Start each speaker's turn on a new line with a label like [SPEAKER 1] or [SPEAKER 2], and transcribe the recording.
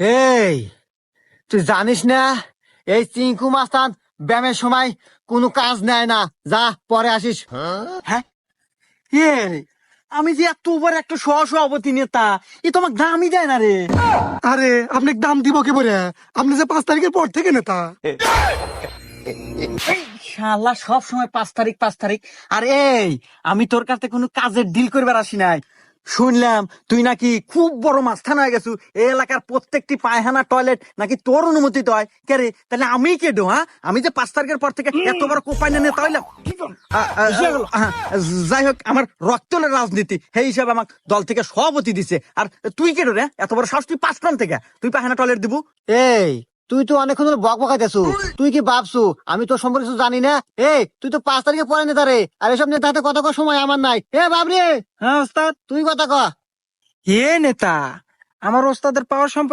[SPEAKER 1] এই তুই জানিস না এই চিঙ্কু মাস্তান ব্যায়ামের সময় কোনো কাজ নেয় না, যা পরে আসিস।
[SPEAKER 2] হ্যাঁ এ রে, আমি যে এত বড় একটা সহসভাপতি নেতা, এ তো আমাকে দামই দেয় না রে।
[SPEAKER 3] আরে আপনাকে দাম দিব কে বলে? আপনি যে 5 তারিখের পর থেকে নেতা।
[SPEAKER 2] শালা সব সময় 5 তারিখ 5 তারিখ। আর এই, আমি তোর কাছে কোনো কাজের ডিল করবার আসি নাই। শুনলাম তুই নাকি খুব বড় মাস্তান হয়ে গেছু, এই এলাকার প্রত্যেকটি পায়খানা টয়লেট নাকি তোর অনুমতি হয়। কে রে, তাহলে আমি কে ডো? হ্যাঁ, আমি যে 5 তারিখের পর থেকে এত বড় কোপাইনা নেতা হইলাম। যাই হোক, আমার রক্তলের রাজনীতি সেই হিসাবে আমাকে দল থেকে সভাপতি দিছে। আর তুই কে রে, এত বড় সাহস? তুই 5 থেকে তুই পায়খানা টয়লেট দিবু?
[SPEAKER 1] এই তুই তো অনেকক্ষণ ধরে বক বকাইতেছু, তুই কি ভাবছু আমি তোর সম্পর্কে কিছু জানি না? এই তুই তো 5 তারিখে পরে নেতা রে, আর এসব নেতা হাতে কথা কর সময় আমার নাই। এ বাবরে,
[SPEAKER 2] হ্যাঁ ওস্তাদ।
[SPEAKER 1] তুই কথা ক।
[SPEAKER 2] এ নেতা, আমার ওস্তাদের পাওয়ার সম্পর্কে